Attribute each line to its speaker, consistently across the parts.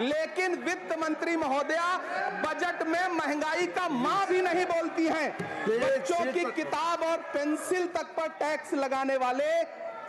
Speaker 1: लेकिन वित्त मंत्री महोदया बजट में महंगाई का मां भी नहीं बोलती हैं। बच्चों की किताब और पेंसिल तक पर टैक्स लगाने वाले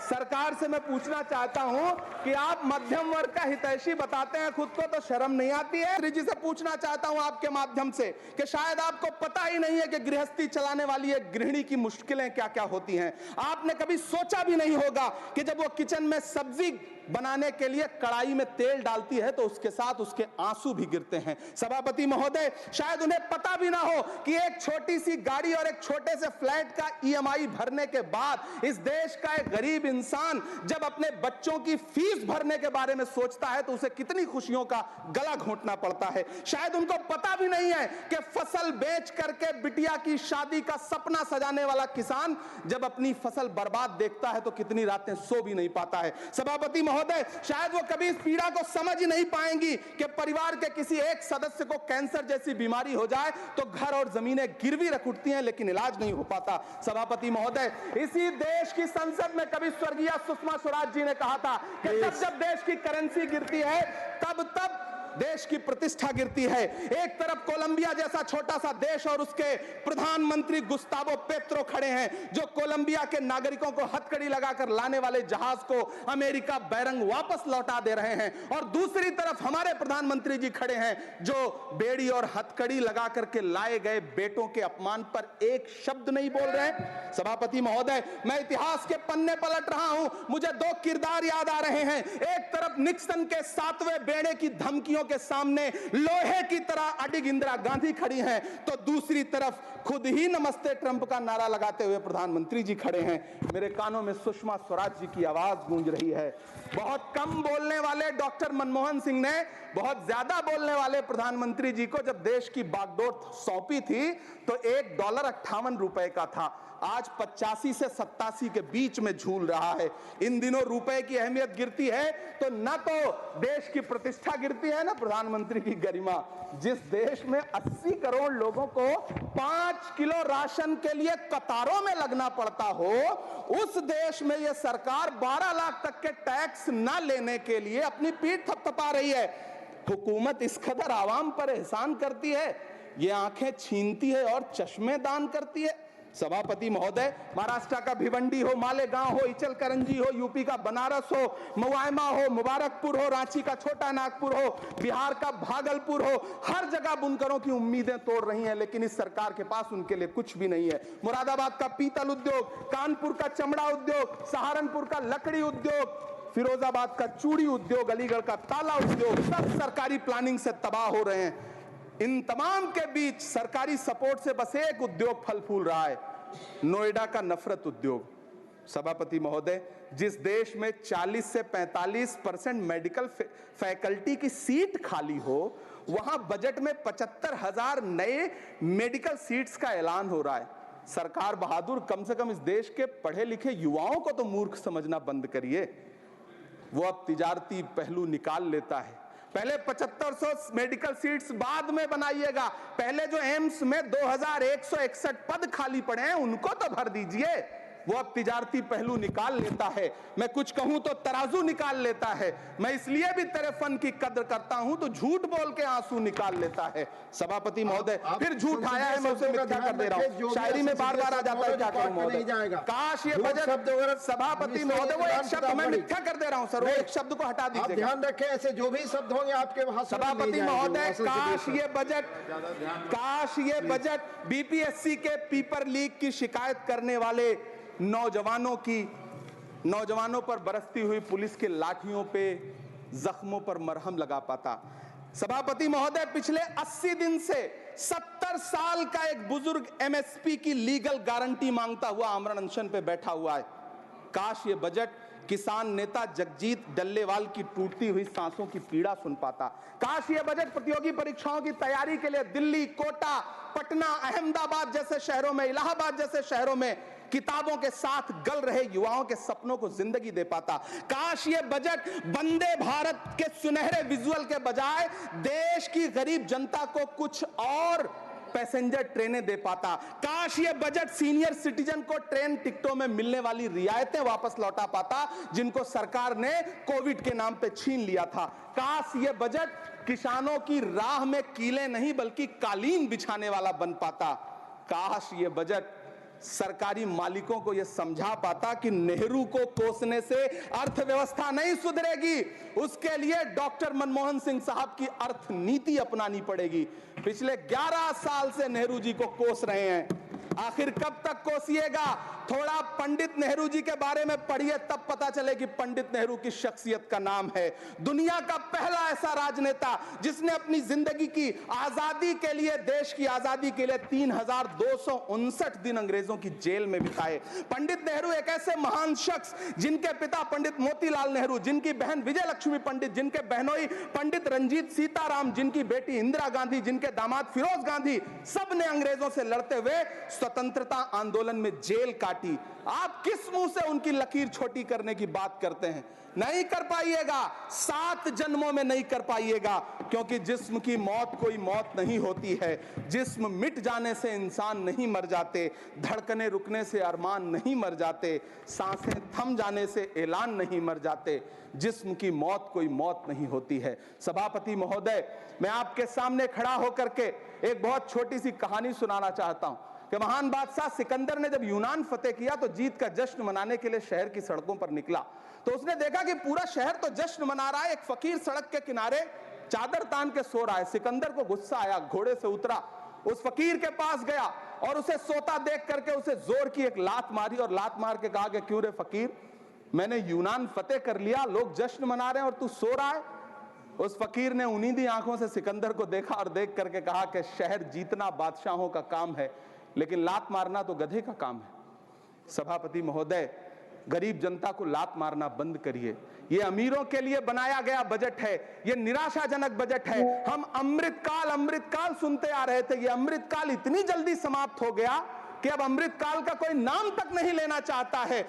Speaker 1: सरकार से मैं पूछना चाहता हूं कि आप मध्यम वर्ग का हितैषी बताते हैं खुद को, तो शर्म नहीं आती है? श्री जी से पूछना चाहता हूं आपके माध्यम से कि शायद आपको पता ही नहीं है कि गृहस्थी चलाने वाली एक गृहिणी की मुश्किलें क्या क्या होती हैं। आपने कभी सोचा भी नहीं होगा कि जब वो किचन में सब्जी बनाने के लिए कढ़ाई में तेल डालती है तो उसके साथ उसके आंसू भी गिरते हैं। सभापति महोदय, शायद उन्हें पता भी ना हो कि एक छोटी सी गाड़ी और एक छोटे से फ्लैट का ईएमआई भरने के बाद इस देश का एक गरीब इंसान जब अपने बच्चों की फीस भरने के बारे में सोचता है तो उसे कितनी खुशियों का गला घोंटना पड़ता है। शायद उनको पता भी नहीं है कि फसल बेच करके बिटिया की शादी का सपना सजाने वाला किसान जब अपनी फसल बर्बाद देखता है तो कितनी रातें सो भी नहीं पाता है। सभापति महोदय, शायद वो कभी इस पीड़ा को समझ ही नहीं पाएंगी कि परिवार के किसी एक सदस्य को कैंसर जैसी बीमारी हो जाए तो घर और जमीनें गिरवी रख उठती हैं लेकिन इलाज नहीं हो पाता। सभापति महोदय, इसी देश की संसद में कभी स्वर्गीय सुषमा स्वराज जी ने कहा था कि जब देश की करेंसी गिरती है तब देश की प्रतिष्ठा गिरती है। एक तरफ कोलंबिया जैसा छोटा सा देश और उसके प्रधानमंत्री गुस्तावो पेत्रो खड़े हैं जो कोलंबिया के नागरिकों को हथकड़ी लगाकर लाने वाले जहाज को अमेरिका बैरंग वापस लौटा दे रहे हैं, और दूसरी तरफ हमारे प्रधानमंत्री जी खड़े हैं जो बेड़ी और हथकड़ी लगा करके लाए गए बेटों के अपमान पर एक शब्द नहीं बोल रहे हैं। सभापति महोदय, मैं इतिहास के पन्ने पलट रहा हूं, मुझे दो किरदार याद आ रहे हैं। एक तरफ निक्सन के 7वें बेड़े की धमकियों के सामने लोहे की तरह अडिग इंदिरा गांधी खड़ी हैं, तो दूसरी तरफ खुद ही नमस्ते ट्रंप का नारा लगाते हुए प्रधानमंत्री जी खड़े हैं। मेरे कानों में सुषमा स्वराज जी की आवाज गूंज रही है। बहुत कम बोलने वाले डॉक्टर मनमोहन सिंह ने बहुत ज्यादा बोलने वाले प्रधानमंत्री जी को जब देश की बागडोर सौंपी थी तो $1.58 का था, आज 85 से 87 के बीच में झूल रहा है। इन दिनों रुपए की अहमियत गिरती है तो न तो देश की प्रतिष्ठा गिरती है ना प्रधानमंत्री की गरिमा। जिस देश में 80 करोड़ लोगों को 5 किलो राशन के लिए कतारों में लगना पड़ता हो, उस देश में यह सरकार 12 लाख तक के टैक्स न लेने के लिए अपनी पीठ थपथपा रही है। हुकूमत इस कदर आवाम पर एहसान करती है, ये आंखें छीनती है और चश्मे दान करती है। सभापति महोदय, महाराष्ट्र का भिवंडी हो, मालेगांव हो, इचलकरंजी हो, यूपी का बनारस हो, मुआयमा हो, मुबारकपुर हो, रांची का छोटा नागपुर हो, बिहार का भागलपुर हो, हर जगह बुनकरों की उम्मीदें तोड़ रही हैं लेकिन इस सरकार के पास उनके लिए कुछ भी नहीं है। मुरादाबाद का पीतल उद्योग, कानपुर का चमड़ा उद्योग, सहारनपुर का लकड़ी उद्योग, फिरोजाबाद का चूड़ी उद्योग, अलीगढ़ का ताला उद्योग, सब सरकारी प्लानिंग से तबाह हो रहे हैं। इन तमाम के बीच सरकारी सपोर्ट से बस एक उद्योग फल फूल रहा है, नोएडा का नफरत उद्योग। सभापति महोदय, जिस देश में 40 से 45% मेडिकल फैकल्टी की सीट खाली हो, वहां बजट में 75,000 नए मेडिकल सीट्स का ऐलान हो रहा है। सरकार बहादुर, कम से कम इस देश के पढ़े लिखे युवाओं को तो मूर्ख समझना बंद करिए। वो अब तिजारती पहलू निकाल लेता है। पहले 7500 मेडिकल सीट्स बाद में बनाइएगा, पहले जो एम्स में 2161 पद खाली पड़े हैं उनको तो भर दीजिए। वो अब तिजारती पहलू निकाल लेता है। मैं कुछ कहूं तो तराजू निकाल लेता है। मैं इसलिए भी तेरे फन की कद्र करता हूं तो झूठ बोल के आंसू निकाल लेता है। सभापति महोदय, फिर झूठ आया है, मैं उसे मिथ्या कर दे रहा हूं। शायरी में बार बार आ जाता है, क्या करूं महोदय? काश ये बजट, सभापति महोदय, वो एक शब्द मैं मिथ्या कर दे रहा हूं सर, वो एक शब्द को हटा दीजिए।
Speaker 2: ध्यान रखें, ऐसे जो भी शब्द होंगे आपके वहां।
Speaker 1: सभापति महोदय, काश ये बजट बीपीएससी के पेपर लीक की शिकायत करने वाले नौजवानों पर बरसती हुई पुलिस के लाठियों पे, जख्मों पर मरहम लगा पाता। सभापति महोदय, पिछले 80 दिन से 70 साल का एक बुजुर्ग एमएसपी की लीगल गारंटी मांगता हुआ आमरण अनशन पे बैठा हुआ है। काश ये बजट किसान नेता जगजीत डल्लेवाल की टूटती हुई सांसों की पीड़ा सुन पाता। काश ये बजट प्रतियोगी परीक्षाओं की तैयारी के लिए दिल्ली, कोटा, पटना, अहमदाबाद जैसे शहरों में, इलाहाबाद जैसे शहरों में किताबों के साथ गल रहे युवाओं के सपनों को जिंदगी दे पाता। काश ये बजट वंदे भारत के सुनहरे विजुअल के बजाय देश की गरीब जनता को कुछ और पैसेंजर ट्रेनें दे पाता। काश ये बजट सीनियर सिटीजन को ट्रेन टिकटों में मिलने वाली रियायतें वापस लौटा पाता जिनको सरकार ने कोविड के नाम पे छीन लिया था। काश ये बजट किसानों की राह में कीले नहीं बल्कि कालीन बिछाने वाला बन पाता। काश ये बजट सरकारी मालिकों को यह समझा पाता कि नेहरू को कोसने से अर्थव्यवस्था नहीं सुधरेगी, उसके लिए डॉक्टर मनमोहन सिंह साहब की अर्थ नीति अपनानी पड़ेगी। पिछले 11 साल से नेहरू जी को कोस रहे हैं, आखिर कब तक कोसिएगा? थोड़ा पंडित नेहरू जी के बारे में पढ़िए, तब पता चले कि पंडित नेहरू की शख्सियत का नाम है। दुनिया का पहला ऐसा राजनेता जिसने अपनी जिंदगी की आजादी के लिए, देश की आजादी के लिए 3259 दिन अंग्रेजों की जेल में बिताए। पंडित नेहरू एक ऐसे महान शख्स जिनके पिता पंडित मोतीलाल नेहरू, जिनकी बहन विजय लक्ष्मी पंडित, जिनके बहनोई पंडित रंजीत सीताराम, जिनकी बेटी इंदिरा गांधी, जिनके दामाद फिरोज गांधी, सब ने अंग्रेजों से लड़ते हुए स्वतंत्रता आंदोलन में जेल काटी। आप किस मुंह से उनकी लकीर छोटी करने की बात करते हैं? नहीं कर पाइएगा, 7 जन्मों में नहीं कर पाइएगा, क्योंकि जिस्म की मौत कोई मौत नहीं होती है। जिस्म मिट जाने से इंसान नहीं मर जाते, धड़कने रुकने से अरमान नहीं मर जाते, सांसें थम जाने से ऐलान नहीं मर जाते। जिस्म की मौत कोई मौत नहीं होती है। सभापति महोदय, मैं आपके सामने खड़ा होकर के एक बहुत छोटी सी कहानी सुनाना चाहता हूं कि महान बादशाह सिकंदर ने जब यूनान फतेह किया तो जीत का जश्न मनाने के लिए शहर की सड़कों पर निकला। तो उसने देखा कि पूरा शहर तो जश्न मना रहा है, एक फकीर सड़क के किनारे चादर तान के सो रहा है। सिकंदर को गुस्सा आया, घोड़े से उतरा, उस फकीर के पास गया और उसे सोता देख करके उसे जोर की एक लात मारी और लात मार के कहा कि क्यों रे फकीर, मैंने यूनान फतेह कर लिया, लोग जश्न मना रहे हैं और तू सो रहा है। उस फकीर ने उन्नीदी आंखों से सिकंदर को देखा और देख करके कहा कि शहर जीतना बादशाहों का काम है, लेकिन लात मारना तो गधे का काम है। सभापति महोदय, गरीब जनता को लात मारना बंद करिए। ये अमीरों के लिए बनाया गया बजट है, ये निराशाजनक बजट है। हम अमृतकाल सुनते आ रहे थे, ये अमृतकाल इतनी जल्दी समाप्त हो गया कि अब अमृतकाल का कोई नाम तक नहीं लेना चाहता है।